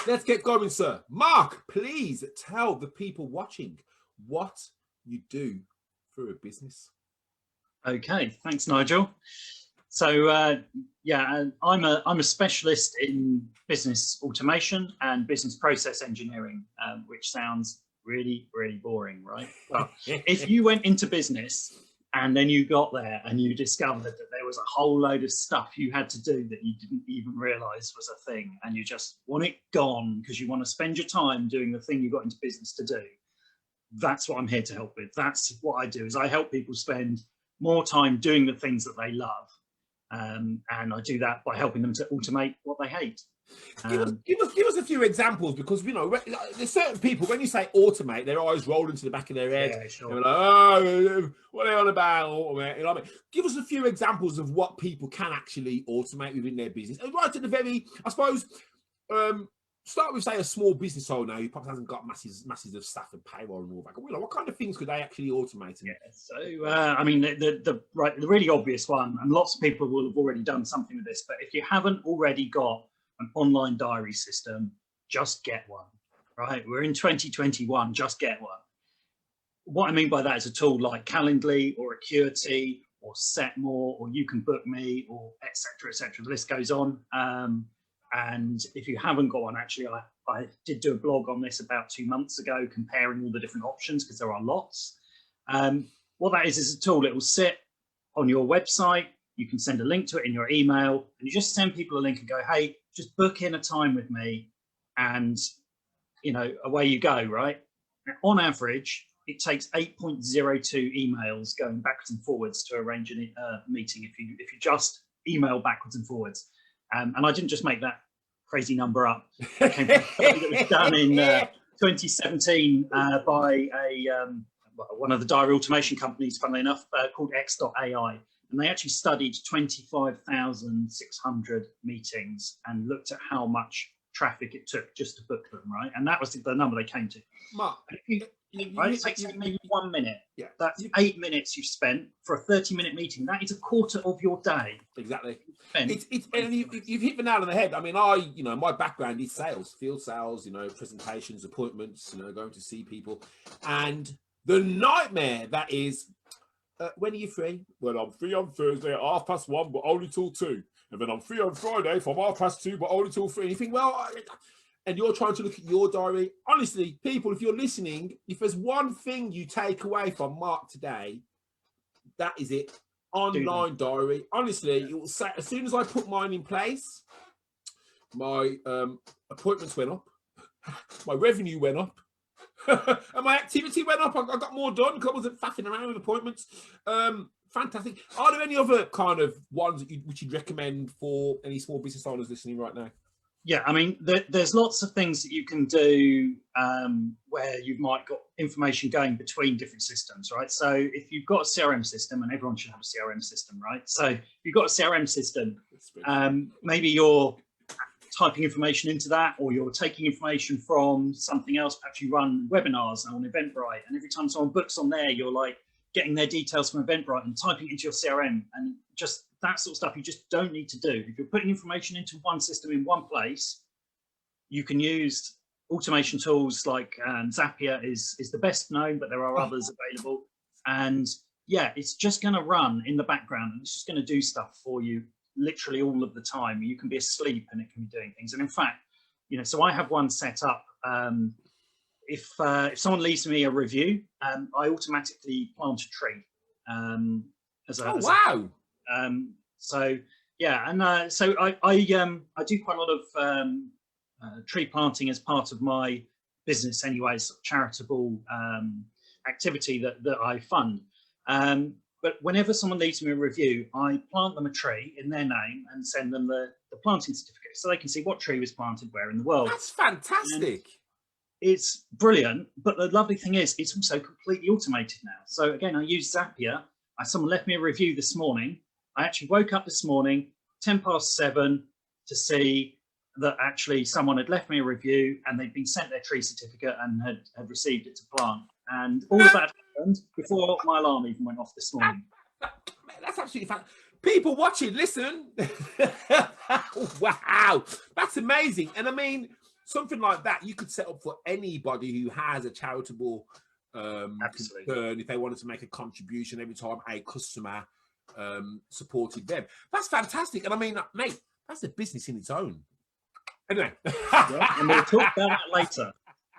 let's get going, sir. Mark, please tell the people watching what you do for a business. Okay, thanks, Nigel. So yeah, I'm a specialist in business automation and business process engineering, which sounds really, really boring, right? But if you went into business and then you got there and you discovered that there was a whole load of stuff you had to do that you didn't even realize was a thing, and you just want it gone because you want to spend your time doing the thing you got into business to do, that's what I'm here to help with. That's what I do, is I help people spend more time doing the things that they love. And I do that by helping them to automate what they hate. Give us a few examples, because there's certain people, when you say automate, their eyes roll into the back of their head. Yeah, sure. They're like, oh, what are they on about? Automate? You know what I mean? Give us a few examples of what people can actually automate within their business. And right at the very, I suppose, start with, say, a small business owner who probably hasn't got masses of staff and payroll and all that. What kind of things could they actually automate? Yeah, so I mean, the really obvious one, and lots of people will have already done something with this, but if you haven't already got an online diary system, just get one, right? We're in 2021, just get one. What I mean by that is a tool like Calendly or Acuity or Setmore or You Can Book Me or etc. etc. The list goes on. And if you haven't got one, actually, I did do a blog on this about 2 months ago, comparing all the different options, because there are lots. What that is a tool. It will sit on your website. You can send a link to it in your email, and you just send people a link and go, hey, just book in a time with me, and away you go, right? On average, it takes 8.02 emails going backwards and forwards to arrange a meeting if you just email backwards and forwards. And I didn't just make that crazy number up. It came from something that was done in 2017 by one of the diary automation companies, funnily enough, called X.AI. And they actually studied 25,600 meetings and looked at how much traffic it took just to book them, right? And that was the number they came to. Mark, it takes maybe 1 minute. Yeah, that's 8 minutes you've spent for a 30-minute meeting. That is a quarter of your day. Exactly. And you've hit the nail on the head. I mean, my background is sales, field sales, presentations, appointments, going to see people, and the nightmare that is. When are you free? Well, I'm free on Thursday at 1:30, but only till 2. And then I'm free on Friday from 2:30, but only till 3. And you think, and you're trying to look at your diary. Honestly, people, if you're listening, if there's one thing you take away from Mark today, that is it. Online diary. Honestly, it will say, as soon as I put mine in place, my appointments went up, my revenue went up, and my activity went up. I got more done because I wasn't faffing around with appointments. Fantastic. Are there any other kind of ones which you'd recommend for any small business owners listening right now? Yeah, I mean, there's lots of things that you can do where you might got information going between different systems, right? So if you've got a CRM system, and everyone should have a CRM system, right? So if you've got a CRM system, maybe you're typing information into that, or you're taking information from something else. Perhaps you run webinars on Eventbrite, and every time someone books on there, you're like getting their details from Eventbrite and typing into your CRM, and just that sort of stuff you just don't need to do. If you're putting information into one system in one place, you can use automation tools like Zapier is the best known, but there are others available. And yeah, it's just going to run in the background, and it's just going to do stuff for you literally all of the time. You can be asleep and it can be doing things. And in fact, so I have one set up. If someone leaves me a review, I automatically plant a tree. Wow! So yeah, and so I do quite a lot of tree planting as part of my business, anyways, charitable activity that I fund. But whenever someone leaves me a review, I plant them a tree in their name and send them the planting certificate, so they can see what tree was planted where in the world. That's fantastic. And it's brilliant, but the lovely thing is it's also completely automated now. So again, I use Zapier. Someone left me a review this morning. I actually woke up this morning, 7:10, to see that actually someone had left me a review and they'd been sent their tree certificate and had received it to plant. And all of that happened before my alarm even went off this morning. That's absolutely fantastic. People watching, listen. Wow, that's amazing. And I mean, something like that you could set up for anybody who has a charitable Absolutely. concern, if they wanted to make a contribution every time a customer supported them. That's fantastic. And I mean, mate, that's a business in its own. Anyway. Yeah, and we'll talk about that later.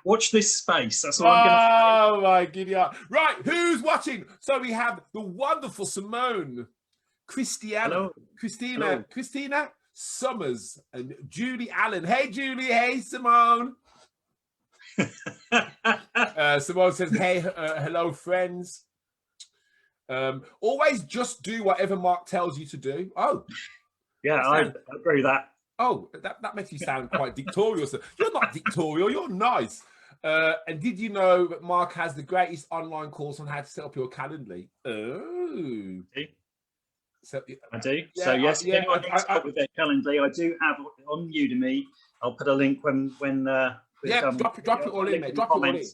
Watch this space. That's all I'm going to say. Oh my giddy up. Right, who's watching? So we have the wonderful Simone, Christina Summers, and Julie Allen. Hey, Julie. Hey, Simone. Simone says, hey, hello, friends. Always just do whatever Mark tells you to do. Oh. Yeah, I agree with that. Oh, that makes you sound quite dictatorial. So you're not dictatorial, you're nice. And did you know that Mark has the greatest online course on how to set up your Calendly? Oh. So, I do. Yeah, so yes, yeah, anyone needs help with their Calendly, I do have on Udemy. I'll put a link when yeah, drop it all in, mate. Drop it all in.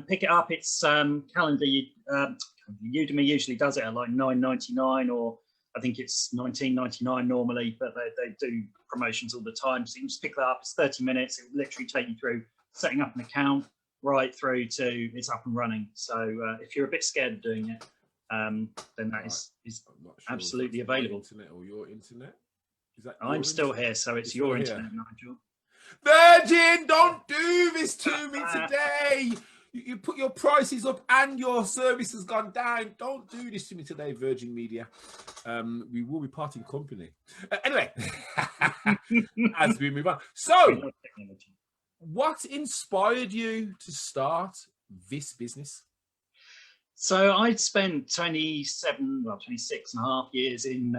Pick it up. It's Calendly. Udemy usually does it at like $9.99, or I think it's $19.99 normally, but they do promotions all the time. So you can just pick that up. It's 30 minutes. It will literally take you through setting up an account right through to it's up and running. So if you're a bit scared of doing it, then that is sure absolutely available. Internet or your internet? Is that I'm still here, so it's your internet, Nigel. Virgin, don't do this to me today. You put your prices up and your service has gone down. Don't do this to me today, Virgin Media. We will be parting company. Anyway, as we move on. So, what inspired you to start this business? So I'd spent 26 and a half years in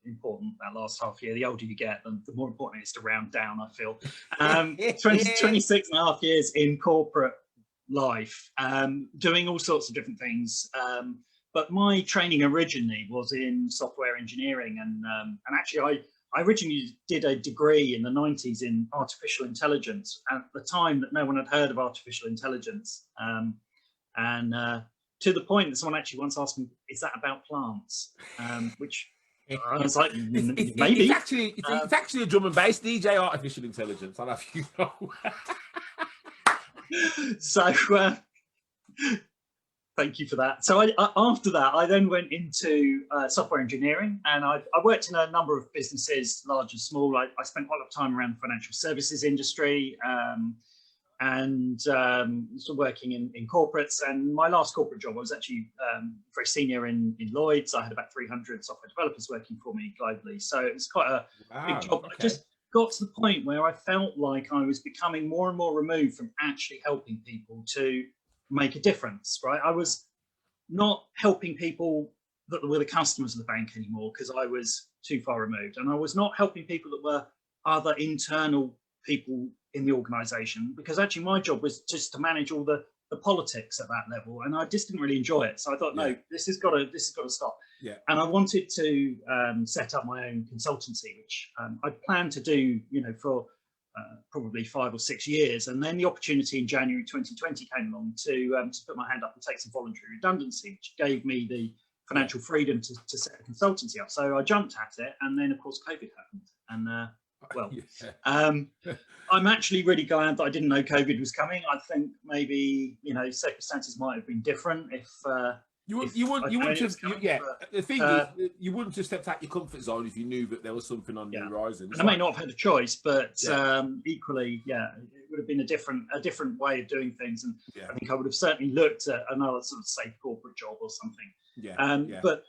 important that last half year. The older you get, the more important it is to round down, I feel. 26 and a half years in corporate life, doing all sorts of different things. But my training originally was in software engineering, and actually I originally did a degree in the 90s in artificial intelligence, at the time that no one had heard of artificial intelligence. To the point that someone actually once asked me, "Is that about plants?" Which I was like, maybe. It's actually a drum and bass DJ, artificial intelligence. I'll have you know. So thank you for that. So after that, I then went into software engineering, and I worked in a number of businesses, large and small. I spent quite a lot of time around the financial services industry, and sort of working in corporates. And my last corporate job, I was actually very senior in Lloyd's. I had about 300 software developers working for me globally. So it was quite a big job. Okay. I just got to the point where I felt like I was becoming more and more removed from actually helping people to make a difference, right? I was not helping people that were the customers of the bank anymore because I was too far removed. And I was not helping people that were other internal people in the organization, because actually my job was just to manage all the politics at that level, and I just didn't really enjoy it. So I thought, no, this has got to stop. Yeah. And I wanted to set up my own consultancy, which I planned to do, for probably 5 or 6 years. And then the opportunity in January 2020 came along to put my hand up and take some voluntary redundancy, which gave me the financial freedom to set a consultancy up. So I jumped at it, and then of course COVID happened, and I'm actually really glad that I didn't know COVID was coming. I think maybe circumstances might have been different if you wouldn't have. The thing is, you wouldn't have stepped out your comfort zone if you knew that there was something on the horizon. And I may not have had a choice, but equally, it would have been a different way of doing things. And I think I would have certainly looked at another sort of safe corporate job or something. But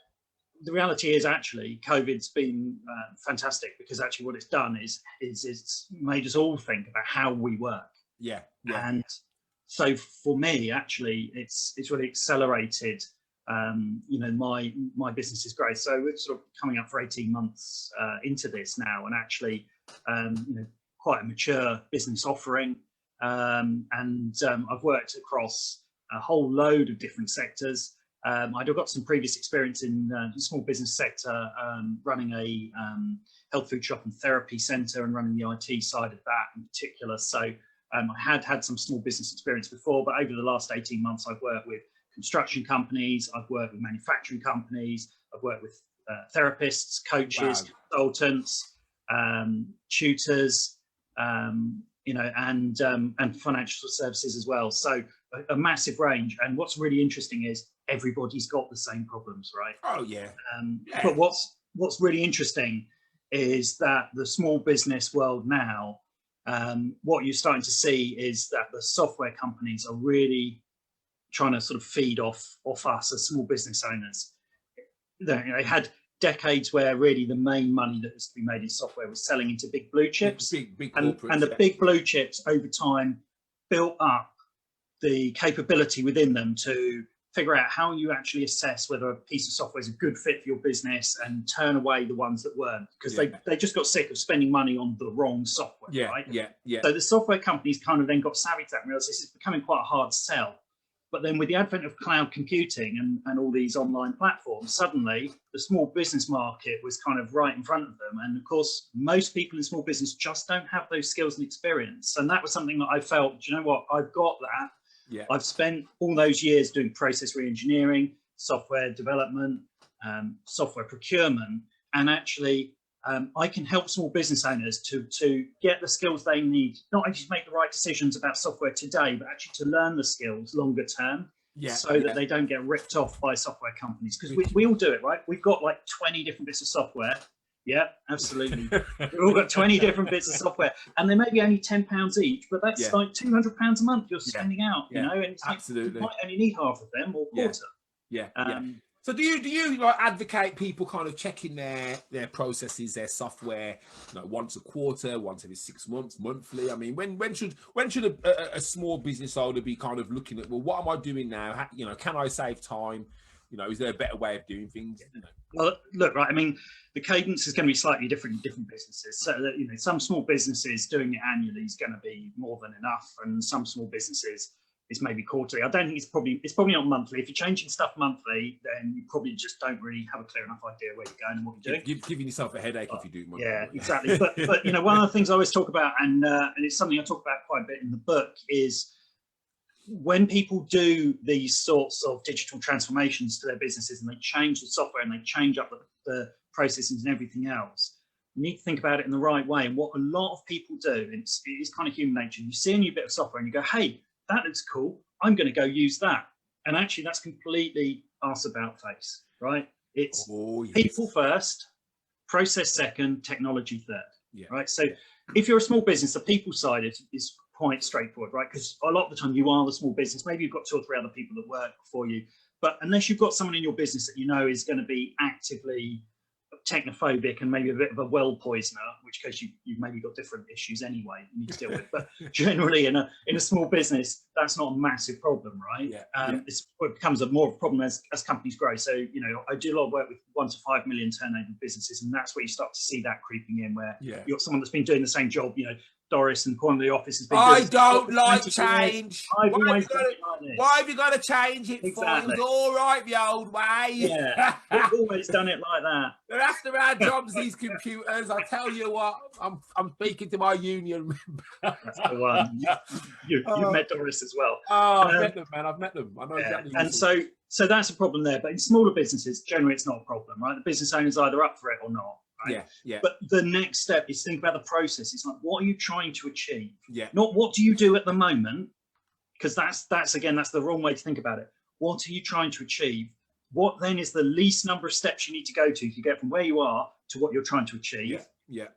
the reality is actually COVID's been fantastic, because actually what it's done is it's made us all think about how we work. And so for me, actually, it's really accelerated my business's growth. So we're sort of coming up for 18 months into this now, and actually quite a mature business offering, and I've worked across a whole load of different sectors. I'd got some previous experience in the small business sector, running a health food shop and therapy centre, and running the IT side of that in particular. So I had some small business experience before, but over the last 18 months, I've worked with construction companies, I've worked with manufacturing companies, I've worked with therapists, coaches, consultants, tutors, you know, and financial services as well. So a massive range. And what's really interesting is everybody's got the same problems, right? Oh yeah. But what's really interesting is that the small business world now, what you're starting to see is that the software companies are really trying to sort of feed off us as small business owners. They had decades where really the main money that was to be made in software was selling into big blue chips, big and the big blue chips over time built up the capability within them to figure out how you actually assess whether a piece of software is a good fit for your business and turn away the ones that weren't, because they just got sick of spending money on the wrong software, right? So the software companies kind of then got savvy to that and realized this is becoming quite a hard sell. But then with the advent of cloud computing and all these online platforms, suddenly the small business market was kind of right in front of them. And of course, most people in small business just don't have those skills and experience. And that was something that I felt, do you know what, I've got that. Yeah. I've spent all those years doing process re-engineering, software development, software procurement, and actually I can help small business owners to get the skills they need, not only to make the right decisions about software today, but actually to learn the skills longer term, so that they don't get ripped off by software companies. Because we all do it, right? We've got like 20 different bits of software. Yeah, absolutely. We've all got 20 different bits of software, and they may be only £10 each, but that's like £200 a month you're spending out, you know, and it's absolutely. Like, you might only need half of them or quarter. So do you like advocate people kind of checking their processes, their software, you know, once a quarter, once every 6 months, monthly? I mean, when should a small business owner be kind of looking at, well, what am I doing now? How, you know, can I save time? You know, is there a better way of doing things? You know? Well, look, right. I mean, the cadence is going to be slightly different in different businesses. So that, you know, some small businesses doing it annually is going to be more than enough, and some small businesses is maybe quarterly. I don't think it's probably not monthly. If you're changing stuff monthly, then you probably just don't really have a clear enough idea where you're going and what you're doing. Giving yourself a headache if you do monthly. Yeah, exactly. But you know, one of the things I always talk about, and it's something I talk about quite a bit in the book, is when people do these sorts of digital transformations to their businesses and they change the software and they change up the processes and everything else, you need to think about it in the right way. And what a lot of people do, and it is kind of human nature, you see a new bit of software and you go, hey, that looks cool, I'm going to go use that. And actually that's completely arse about face, right? It's people first, process second, technology third, right? So if you're a small business, the people side is quite straightforward, right? Because a lot of the time you are the small business. Maybe you've got 2 or 3 other people that work for you, but unless you've got someone in your business that you know is going to be actively technophobic and maybe a bit of a well poisoner, in which case you've maybe got different issues anyway you need to deal with. But generally in a small business, that's not a massive problem, right? It becomes more of a problem as companies grow. So, you know, I do a lot of work with 1 to 5 million turnover businesses, and that's where you start to see that creeping in, where you've got someone that's been doing the same job, you know, Doris in the corner of the office has been I don't like change. Why have you got to change it for? It was all right the old way. Yeah, we've always done it like that. They're after our jobs, these computers. I tell you what, I'm speaking to my union member. That's the one. You've met Doris as well. Oh, I've met them, man. I've met them. I know exactly. And so that's a problem there. But in smaller businesses, generally it's not a problem, right? The business owner's either up for it or not. Right? Yeah. But the next step is think about the process. It's like, what are you trying to achieve? Yeah. Not what do you do at the moment, because that's the wrong way to think about it. What are you trying to achieve? What then is the least number of steps you need to go to get from where you are to what you're trying to achieve? Yeah.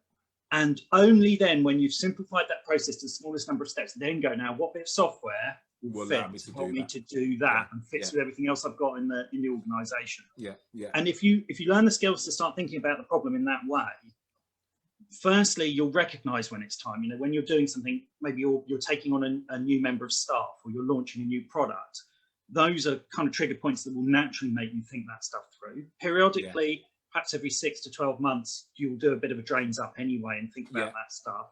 And only then, when you've simplified that process to the smallest number of steps, then go, now what bit of software will fit to help me to do that and fits with everything else I've got in the organization. And if you learn the skills to start thinking about the problem in that way, firstly, you'll recognize when it's time. You know, when you're doing something, maybe you're taking on a new member of staff, or you're launching a new product. Those are kind of trigger points that will naturally make you think that stuff through. Periodically, perhaps every 6 to 12 months, you'll do a bit of a drains up anyway and think about that stuff.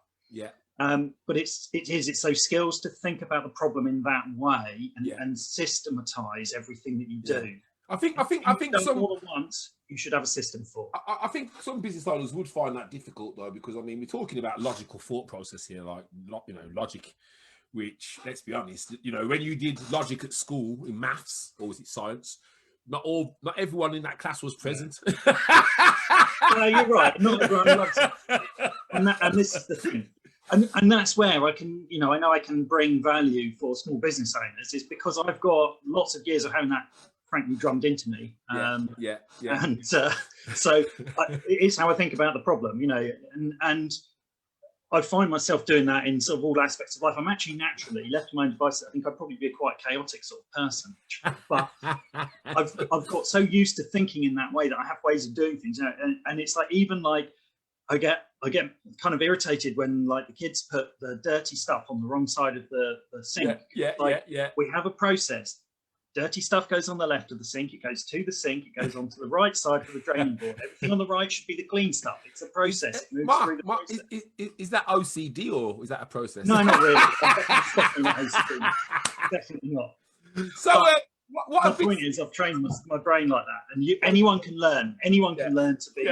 But it's those skills to think about the problem in that way and systematize everything that you do. I think some more than once you should have a system for. I think some business owners would find that difficult though, because I mean we're talking about logical thought process here, like, you know, logic, which, let's be honest, you know, when you did logic at school in maths, or was it science, not everyone in that class was present. No, you're right. Not everyone loves it. And this is the thing. And that's where I can, you know, I know I can bring value for small business owners, is because I've got lots of years of having that frankly drummed into me. Yeah. And so it's how I think about the problem, you know, and I find myself doing that in sort of all aspects of life. I'm actually naturally, left to my own devices, I think I'd probably be a quite chaotic sort of person, but I've got so used to thinking in that way that I have ways of doing things, you know, and it's like, even like, I get kind of irritated when like the kids put the dirty stuff on the wrong side of the sink. Yeah. We have a process. Dirty stuff goes on the left of the sink. It goes to the sink. It goes onto the right side for the draining board. Everything on the right should be the clean stuff. It's a process. It moves through the process. Is that OCD or is that a process? No, not really. Definitely not OCD. Definitely not. So what the point is, I've trained my brain like that, and anyone can learn. Anyone can learn to be.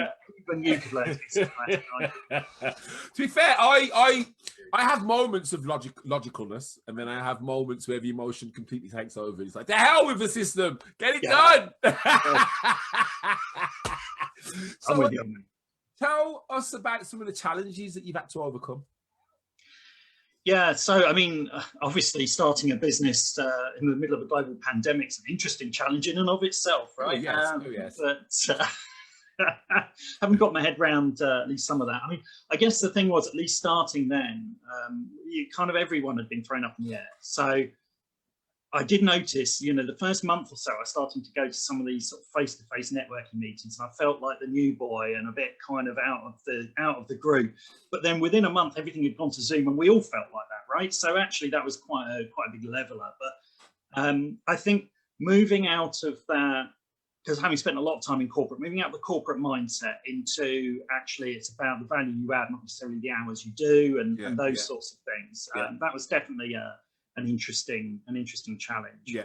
Even you could learn to be systematic. To be fair, I have moments of logicalness, and then I have moments where the emotion completely takes over. It's like, the hell with the system, get it done. So, tell us about some of the challenges that you've had to overcome. Yeah, so I mean, obviously starting a business in the middle of a global pandemic is an interesting challenge in and of itself, right? Yes. But haven't got my head around at least some of that. I mean, I guess the thing was, at least starting then, everyone had been thrown up in the air. So I did notice, you know, the first month or so, I started to go to some of these sort of face-to-face networking meetings, and I felt like the new boy and a bit kind of out of the group. But then within a month, everything had gone to Zoom, and we all felt like that, right? So actually, that was quite a big leveler. But I think moving out of that, because having spent a lot of time in corporate, moving out of the corporate mindset into actually it's about the value you add, not necessarily the hours you do, and those sorts of things. That was definitely an interesting challenge.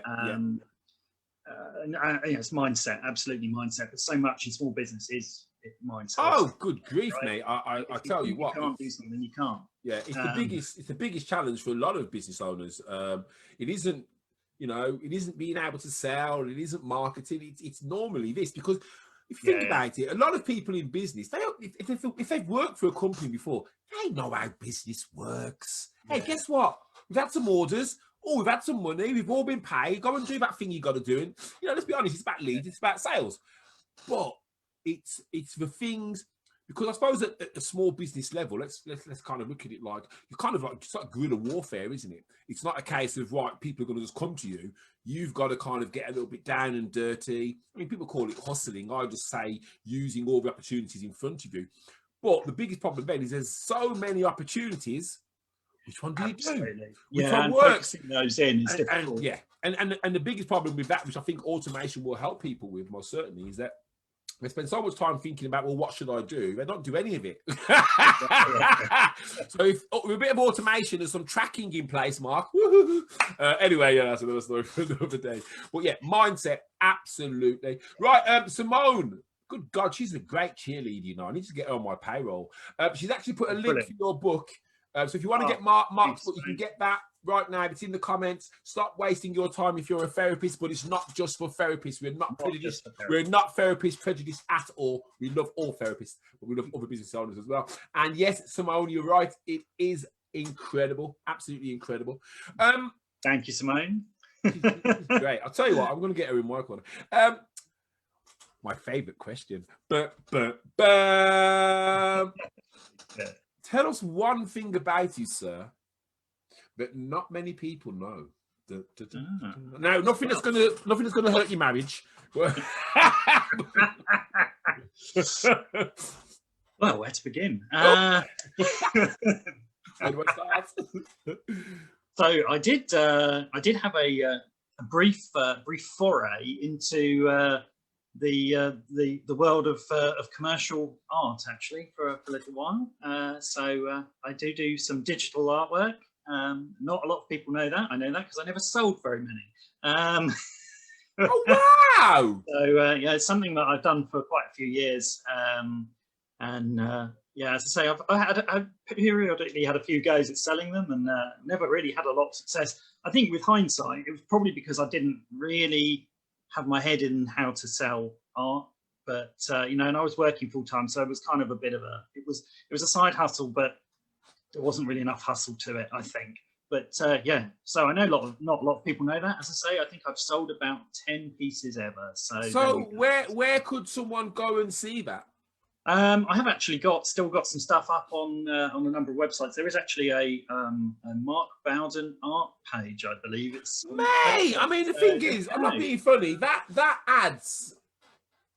It's mindset, absolutely mindset. But so much in small business is mindset. Oh, good grief, right? Mate! I tell you what, you can't do something, you can't. Yeah, it's the biggest challenge for a lot of business owners. It isn't, you know, it isn't being able to sell. It isn't marketing. It's normally this, because if you think about it, a lot of people in business, if they've worked for a company before, they know how business works. Hey, guess what? We've had some orders. Oh, we've had some money. We've all been paid. Go and do that thing you got to do. And, you know, let's be honest, it's about leads. It's about sales. But it's the things, because I suppose at a small business level, let's kind of look at it like, you're kind of like, it's like guerrilla warfare, isn't it? It's not a case of, right, people are going to just come to you. You've got to kind of get a little bit down and dirty. I mean, people call it hustling. I just say using all the opportunities in front of you. But the biggest problem then is there's so many opportunities. Which one do you do? Which one works? Those in is difficult. And the biggest problem with that, which I think automation will help people with most certainly, is that they spend so much time thinking about, well, what should I do? They don't do any of it. So if with a bit of automation and some tracking in place, Mark. Anyway, that's another story for another day. But yeah, mindset, absolutely. Right, Simone. Good God, she's a great cheerleader, you know. I need to get her on my payroll. She's actually put a link to your book. So if you want to get Mark's book, you can get that right now. It's in the comments. Stop wasting your time if you're a therapist, but it's not just for therapists. We're not prejudiced. We're not therapist prejudiced at all. We love all therapists, but we love other business owners as well. And yes, Simone, you're right. It is incredible. Absolutely incredible. Thank you, Simone. Great. I'll tell you what, I'm going to get her in my corner. My favorite question. Tell us one thing about you, sir, that not many people know. No, nothing that's gonna hurt your marriage. Well, where to begin? So I did have a brief foray into the world of commercial art, actually, for a little while. So I do some digital artwork. Not a lot of people know that. I know that because I never sold very many. Oh, wow! So yeah, it's something that I've done for quite a few years. Yeah, as I say, I periodically had a few goes at selling them, and never really had a lot of success. I think with hindsight, it was probably because I didn't really have my head in how to sell art, but you know, and I was working full time, so it was kind of a bit of it was a side hustle, but there wasn't really enough hustle to it, I think. But yeah, so I know not a lot of people know that. As I say, I think I've sold about 10 pieces ever. So where could someone go and see that? I have actually still got some stuff up on a number of websites. There is actually a Mark Bowden art page, I believe. It's Mate, I mean, the thing is, I'm not being funny. That adds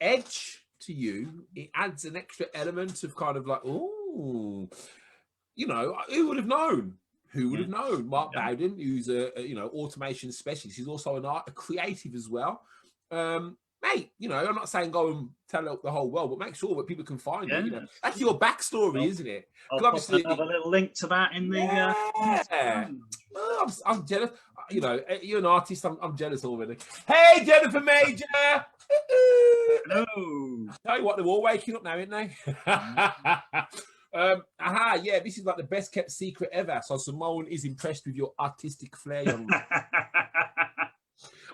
edge to you. It adds an extra element of kind of like, oh, you know, who would have known? Who would have known? Mark Bowden, who's a automation specialist. He's also a creative as well. Mate, you know, I'm not saying go and tell the whole world, but make sure that people can find it. You know, that's your backstory, isn't it? I'll put another little link to that in the. Well, I'm jealous. You know, you're an artist. I'm jealous already. Hey, Jennifer Major. Hello. Tell you what, they're all waking up now, aren't they? Yeah, this is like the best kept secret ever. So Simone is impressed with your artistic flair.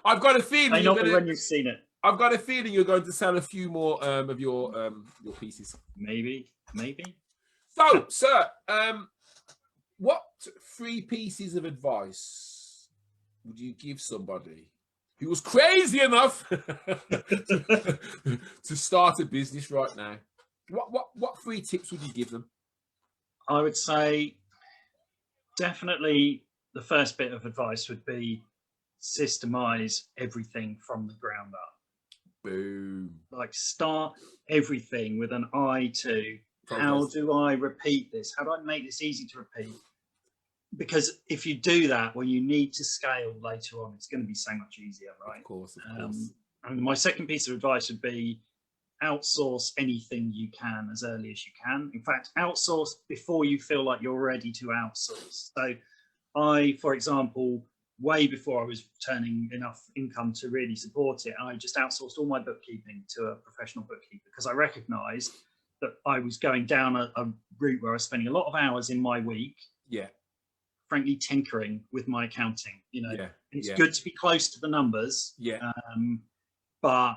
I've got a feeling when you've seen it. I've got a feeling you're going to sell a few more of your pieces. Maybe. So, sir, what 3 pieces of advice would you give somebody who was crazy enough to start a business right now? What 3 tips would you give them? I would say definitely the first bit of advice would be systemize everything from the ground up. Boom. Like start everything with an eye to how do I repeat this? How do I make this easy to repeat? Because if you do that, when you need to scale later on, it's going to be so much easier, right? Of course. And my second piece of advice would be outsource anything you can as early as you can. In fact, outsource before you feel like you're ready to outsource. So I, for example, way before I was returning enough income to really support it, I just outsourced all my bookkeeping to a professional bookkeeper because I recognized that I was going down a route where I was spending a lot of hours in my week. Yeah. Frankly, tinkering with my accounting, you know, it's Yeah. good to be close to the numbers. Yeah. But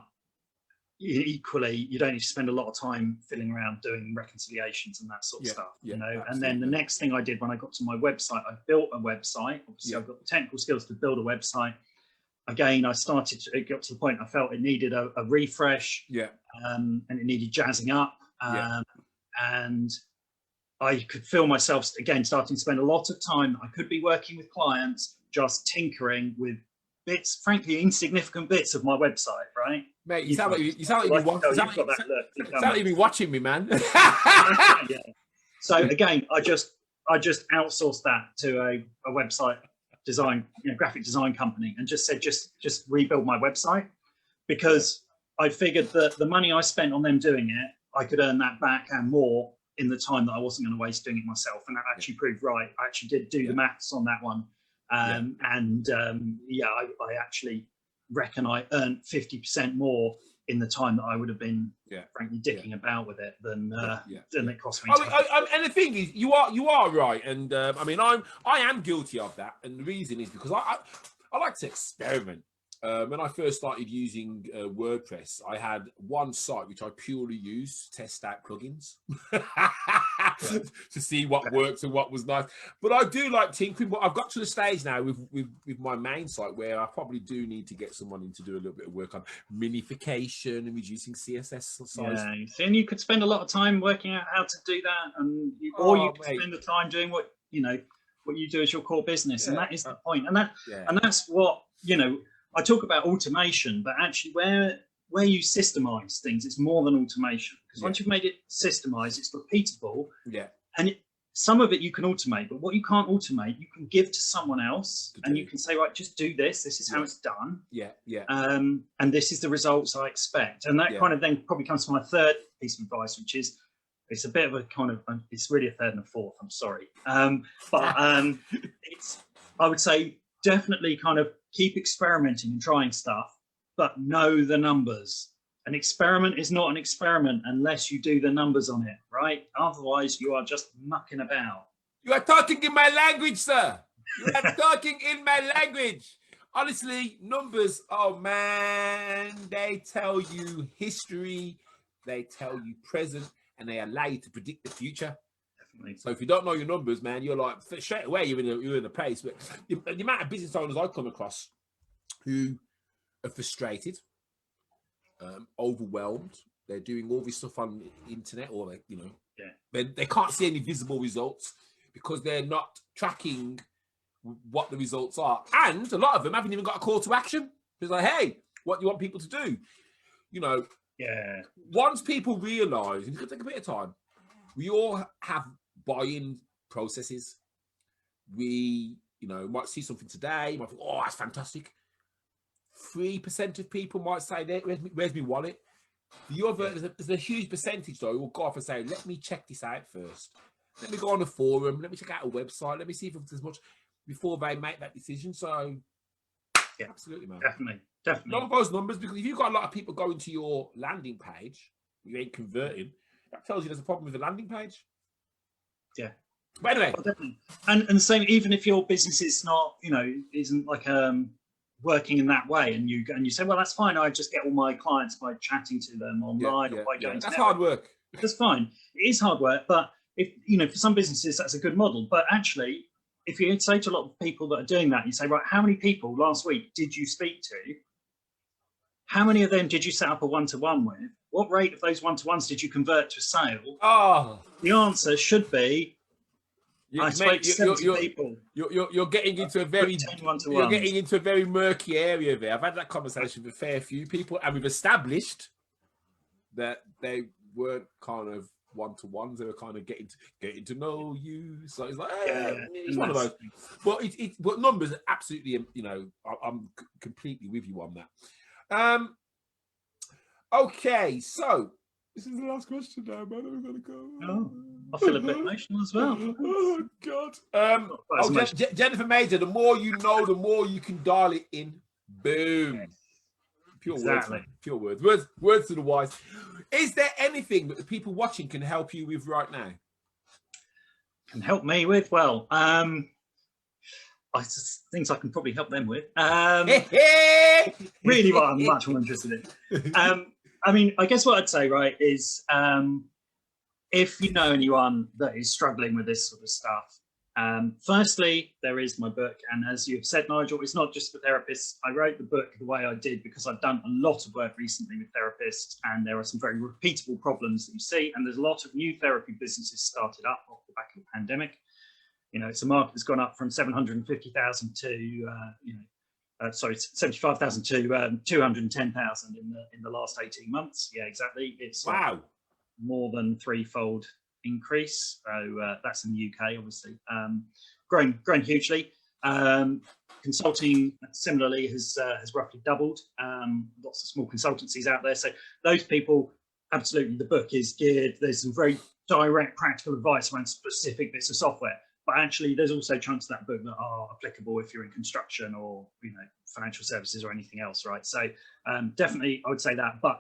equally, you don't need to spend a lot of time fiddling around doing reconciliations and that sort of stuff, you know. Absolutely. And then the next thing I did when I got to my website, I built a website. Obviously, I've got the technical skills to build a website. Again, it got to the point I felt it needed a refresh. And it needed jazzing up. And I could feel myself again starting to spend a lot of time. I could be working with clients, just tinkering with bits, frankly, insignificant bits of my website, right? Mate, you sound like you've been watching me, man. So again, I just outsourced that to a website design, graphic design company, and just said, just rebuild my website, because I figured that the money I spent on them doing it, I could earn that back and more in the time that I wasn't going to waste doing it myself. And that actually proved right. I actually did do the maths on that one. I actually reckon I earned 50% more in the time that I would have been, frankly, dicking about with it than it cost me. And the thing is, you are right. And I mean, I am guilty of that. And the reason is because I like to experiment. When I first started using WordPress, I had one site which I purely used to test out plugins to see what works and what was nice. But I do like tinkering. But I've got to the stage now with my main site where I probably do need to get someone in to do a little bit of work on minification and reducing CSS size. Yeah, and you could spend a lot of time working out how to do that, and or you could spend the time doing what you do as your core business, and that is the point. And that's what I talk about automation, but actually where you systemize things, it's more than automation. Because once you've made it systemized, it's repeatable. Yeah. And some of it you can automate, but what you can't automate, you can give to someone else, and you can say, right, just do this. This is how it's done. And this is the results I expect. And that kind of then probably comes to my third piece of advice, which is, it's a bit of a kind of, it's really a third and a fourth, I'm sorry. I would say definitely kind of keep experimenting and trying stuff, but know the numbers. An experiment is not an experiment unless you do the numbers on it, right? Otherwise, you are just mucking about. You are talking in my language, sir. You are talking in my language. Honestly, numbers, oh man, they tell you history, they tell you present, and they allow you to predict the future. Definitely. So if you don't know your numbers, man, you're like straight away you're in a place. But the amount of business owners I come across who are frustrated, overwhelmed, they're doing all this stuff on the internet, or they can't see any visible results because they're not tracking what the results are, and a lot of them haven't even got a call to action. It's like, hey, what do you want people to do? Once people realize, and it's going to take a bit of time, we all have buy-in processes. We, might see something today, might think, oh, that's fantastic. 3% of people might say, where's my wallet? The other, there's a huge percentage, though, who will go off and say, let me check this out first. Let me go on a forum. Let me check out a website. Let me see if there's much before they make that decision. So, yeah, absolutely, man. Definitely. Love those numbers, because if you've got a lot of people going to your landing page, you ain't converting, that tells you there's a problem with the landing page. Yeah. But anyway. Well, definitely. And same, even if your business is not, isn't like working in that way, and you say, well, that's fine, I just get all my clients by chatting to them online or by going to that's hard work. That's fine. It is hard work, but if for some businesses that's a good model. But actually, if you say to a lot of people that are doing that, you say, right, how many people last week did you speak to? How many of them did you set up a one-to-one with? What rate of those one-to-ones did you convert to a sale? Oh, the answer should be, I spoke to 70 people. You're getting into a very murky area there. I've had that conversation with a fair few people, and we've established that they weren't kind of one-to-ones. They were kind of getting to know you. So it's like, it's one of those. But but numbers are absolutely, I'm completely with you on that. Okay, so this is the last question now, man. We're gonna go. Oh, I feel a bit emotional as well. Oh God. Jennifer Major, the more you know, the more you can dial it in. Boom. Yes. Pure exactly. Words, man. Pure words. Words to the wise. Is there anything that the people watching can help you with right now? Can help me with? Well, things I can probably help them with. Really what I'm much more interested in. I mean, I guess what I'd say, right, is if you know anyone that is struggling with this sort of stuff, firstly, there is my book. And as you've said, Nigel, it's not just for therapists. I wrote the book the way I did because I've done a lot of work recently with therapists, and there are some very repeatable problems that you see. And there's a lot of new therapy businesses started up off the back of the pandemic. It's a market that's gone up from 750,000 to, 75,000 to 210,000 in the last 18 months. Yeah, exactly. It's wow, more than threefold increase. So that's in the UK, obviously, grown hugely. Consulting similarly has roughly doubled. Lots of small consultancies out there. So those people, absolutely, the book is geared. There's some very direct, practical advice around specific bits of software. But actually, there's also chunks of that book that are applicable if you're in construction or financial services or anything else, right? So definitely, I would say that. But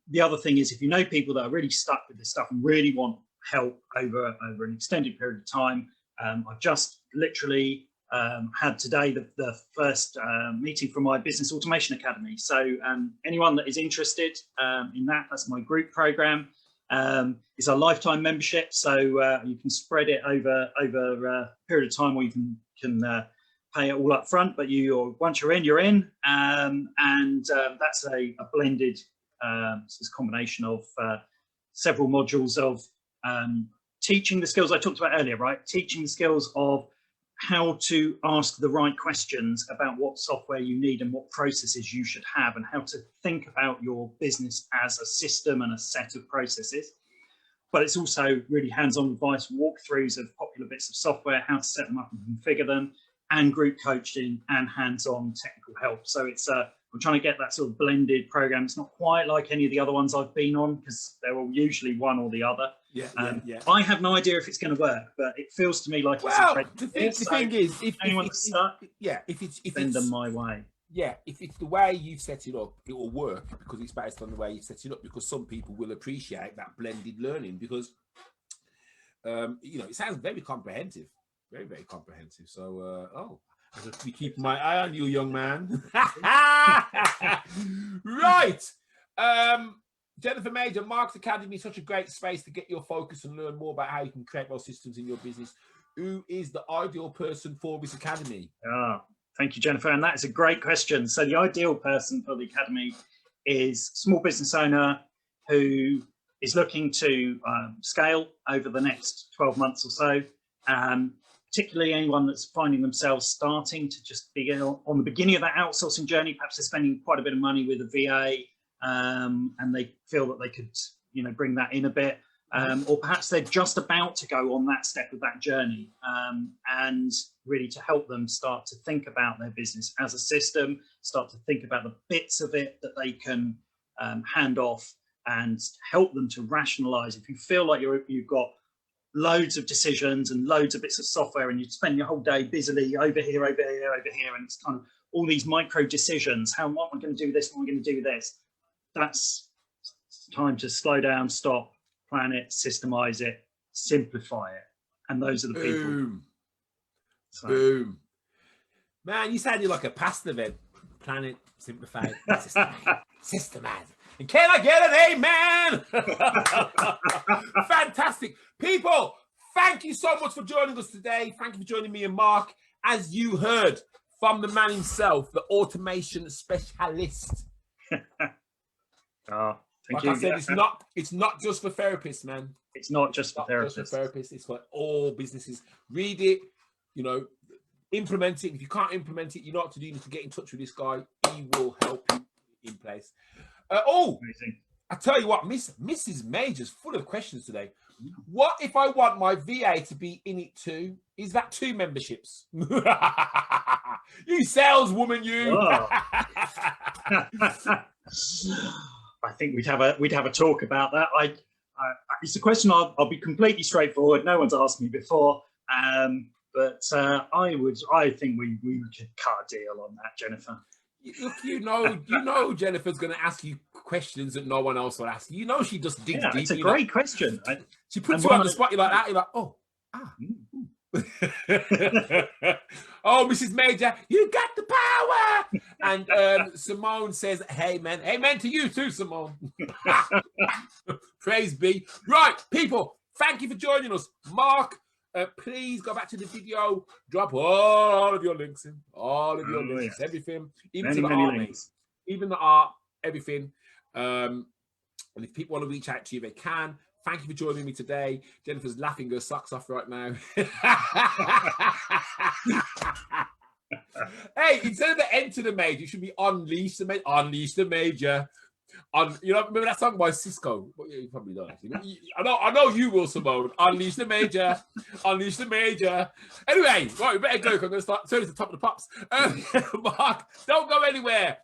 the other thing is, if you know people that are really stuck with this stuff and really want help over an extended period of time, I've just literally had today the first meeting from my Business Automation Academy. So anyone that is interested in that, that's my group program. It's a lifetime membership, so you can spread it over a period of time, or you can pay it all up front. But once you're in, and that's a blended this combination of several modules of teaching the skills I talked about earlier, right? Teaching the skills of how to ask the right questions about what software you need and what processes you should have, and how to think about your business as a system and a set of processes. But it's also really hands-on advice, walkthroughs of popular bits of software, how to set them up and configure them, and group coaching and hands-on technical help. So it's I'm trying to get that sort of blended program. It's not quite like any of the other ones I've been on, because they're all usually one or the other. Yeah. I have no idea if it's going to work, but it feels to me like it's a great idea. The thing is, if anyone's stuck, send them my way. Yeah, if it's the way you've set it up, it will work because it's based on the way you've set it up. Because some people will appreciate that blended learning, because it sounds very comprehensive, very, very comprehensive. So, I'm going to be keeping my eye on you, young man. Right. Jennifer Major, Mark's Academy, such a great space to get your focus and learn more about how you can create those systems in your business. Who is the ideal person for this academy? Thank you, Jennifer. And that is a great question. So the ideal person for the academy is a small business owner who is looking to scale over the next 12 months or so. Particularly anyone that's finding themselves starting to just be on the beginning of that outsourcing journey. Perhaps they're spending quite a bit of money with a VA, and they feel that they could, bring that in a bit. Or perhaps they're just about to go on that step of that journey, and really to help them start to think about their business as a system, start to think about the bits of it that they can hand off and help them to rationalize. If you feel like you've got loads of decisions and loads of bits of software and you spend your whole day busily over here, and it's kind of all these micro decisions, what am I going to do this, what am I going to do this? That's time to slow down, stop, plan it, systemize it, simplify it. And those are the people. Boom. So. Boom. Man, you sounded like a pastor then. Plan it, simplify it, systemize it. And can I get an amen? Fantastic. People, thank you so much for joining us today. Thank you for joining me and Mark. As you heard from the man himself, the automation specialist. Thank like you. I said, it's not just for therapists, man. It's not just for therapists. Just for therapists. It's for all businesses. Read it, implement it. If you can't implement it, you know what to do. You need to get in touch with this guy. He will help you in place. Amazing. I tell you what, Mrs. Major's full of questions today. What if I want my VA to be in it too? Is that 2 memberships? You saleswoman, you. I think we'd have a talk about that. It's a question I'll be completely straightforward. No one's asked me before, but I think we could cut a deal on that, Jennifer. Look, you know, Jennifer's going to ask you questions that no one else will ask. You know, she just digs deep. It's a great question. She puts you on the spot. You're like that. You're like, oh, Mrs. Major, you got the power. And Simone says, hey, man. Amen to you too, Simone. Praise be. Right, people, thank you for joining us. Mark, please go back to the video, drop all of your links in, everything, even to the art, links. Even the art, everything. And if people want to reach out to you, they can. Thank you for joining me today. Jennifer's laughing her socks off right now. Hey, instead of the enter the major, it should be unleash the major. Unleash the major. Remember that song by Cisco? Well, yeah, you probably don't. I know you will, Simone. Unleash the major. Unleash the major. Anyway, right, we better go. I'm going to start turning to the top of the pops. Mark, don't go anywhere.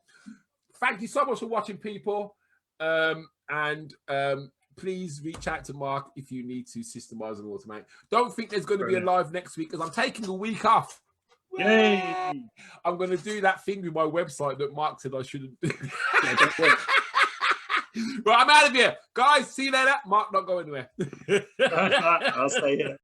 Thank you so much for watching, people. Please reach out to Mark if you need to systemize and automate. Don't think there's going to be a live next week because I'm taking a week off. Yay! I'm going to do that thing with my website that Mark said I shouldn't do. Right, I'm out of here. Guys, see you later. Mark, not go anywhere. I'll stay here.